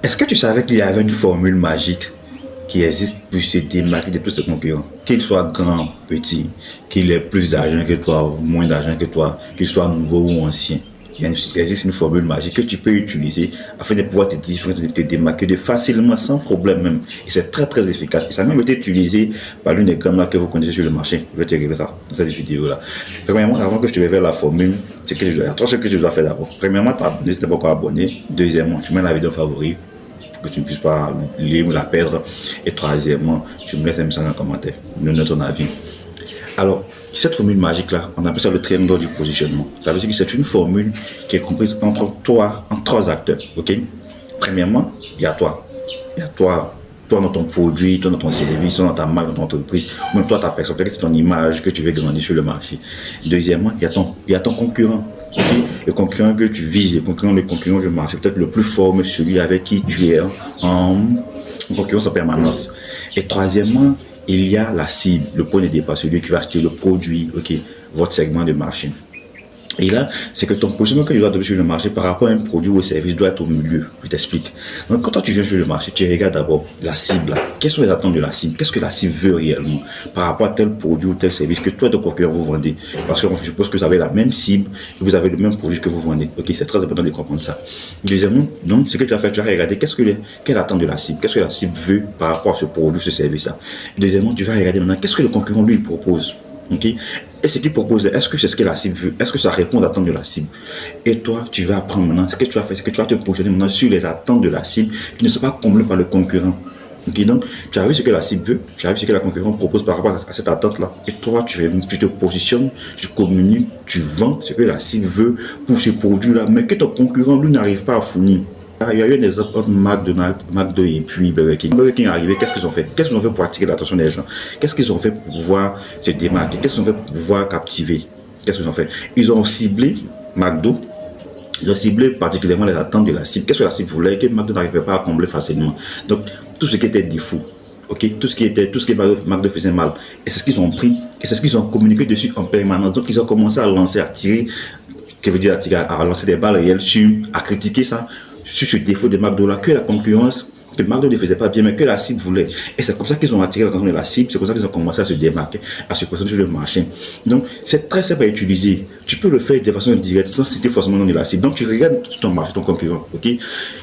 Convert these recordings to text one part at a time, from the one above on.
Est-ce que tu savais qu'il y avait une formule magique qui existe pour se démarquer de tous ses concurrents? Qu'il soit grand, petit, qu'il ait plus d'argent que toi ou moins d'argent que toi, qu'il soit nouveau ou ancien. Il existe une formule magique que tu peux utiliser afin de pouvoir te démarquer de facilement, sans problème même. Et c'est très très efficace. Et ça a même été utilisé par l'une des gammes que vous connaissez sur le marché. Je vais te révéler ça dans cette vidéo-là. Premièrement, avant que je te révèle la formule, c'est que ce que tu dois faire d'abord. Premièrement, t'abonner si tu n'es pas encore abonné. Deuxièmement, tu mets la vidéo favori que tu ne puisses pas lire ou la perdre. Et troisièmement, tu me laisses un message en commentaire. Nous donne ton avis. Alors, cette formule magique-là, on appelle ça le triangle du positionnement. Ça veut dire que c'est une formule qui est comprise entre toi, entre trois acteurs. Ok? Premièrement, il y a toi. Il y a toi, toi dans ton produit, toi dans ton service, toi dans ta marque, dans ton entreprise, même toi ta personne, peut-être ton image que tu veux grandir sur le marché. Deuxièmement, il y a ton concurrent. Okay? Le concurrent que tu vises, le concurrent du marché, peut-être le plus fort, mais celui avec qui tu es en concurrence en permanence. Et troisièmement, il y a la cible, le point de départ, celui qui va acheter le produit, ok, votre segment de marché. Et là, c'est que ton positionnement que tu dois adopter sur le marché par rapport à un produit ou un service doit être au milieu. Je t'explique. Donc, quand toi tu viens sur le marché, tu regardes d'abord la cible. Là. Quelles sont les attentes de la cible? Qu'est-ce que la cible veut réellement par rapport à tel produit ou tel service que toi, de concurrent, vous vendez? Parce que je suppose que vous avez la même cible, que vous avez le même produit que vous vendez. Ok, c'est très important de comprendre ça. Deuxièmement, donc, ce que tu as fait, tu as regardé quelle attente de la cible? Qu'est-ce que la cible veut par rapport à ce produit, ce service-là? Deuxièmement, tu vas regarder maintenant qu'est-ce que le concurrent lui propose. Okay? Et ce qu'il propose, est-ce que c'est ce que la cible veut? Est-ce que ça répond aux attentes de la cible? Et toi, tu vas apprendre maintenant, ce que tu vas faire, c'est que tu vas te positionner maintenant sur les attentes de la cible qui ne sont pas comblées par le concurrent. Okay? Donc, tu as vu ce que la cible veut, tu as vu ce que la concurrence propose par rapport à cette attente-là. Et toi, tu te positionnes, tu communiques, tu vends ce que la cible veut pour ce produit-là, mais que ton concurrent, lui, n'arrive pas à fournir. Il y a eu un exemple entre McDonald's, McDo et puis Burger King. Burger King est arrivé, qu'est-ce qu'ils ont fait? Qu'est-ce qu'ils ont fait pour attirer l'attention des gens? Qu'est-ce qu'ils ont fait pour pouvoir se démarquer? Qu'est-ce qu'ils ont fait pour pouvoir captiver? Qu'est-ce qu'ils ont fait? Ils ont ciblé McDo, ils ont ciblé particulièrement les attentes de la cible. Qu'est-ce que la cible voulait que McDo n'arrivait pas à combler facilement? Donc, tout ce qui était défaut, ok, tout ce que McDo faisait mal, et c'est ce qu'ils ont pris, et c'est ce qu'ils ont communiqué dessus en permanence. Donc, ils ont commencé à lancer, à tirer, qui veut dire à lancer des balles réelles à critiquer ça, sur ce défaut de McDo là, que la concurrence, que McDo ne faisait pas bien, mais que la cible voulait. Et c'est comme ça qu'ils ont attiré l'attention de la cible, c'est comme ça qu'ils ont commencé à se démarquer, à se positionner sur le marché. Donc, c'est très simple à utiliser. Tu peux le faire de façon directe, sans citer forcément le nom de la cible. Donc, tu regardes ton marché, ton concurrent, ok?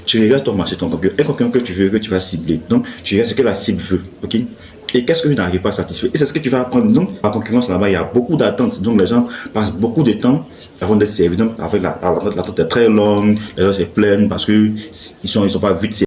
Tu regardes ton marché, ton concurrent, un concurrent que tu veux, que tu vas cibler. Donc, tu regardes ce que la cible veut, ok? Et qu'est-ce que tu n'arrives pas à satisfaire? Et c'est ce que tu vas apprendre. Donc, la concurrence là-bas, il y a beaucoup d'attentes. Donc, les gens passent beaucoup de temps avant d'être servis. Donc, l'attente est très longue, les gens se plaignent parce qu'ils sont pas vus de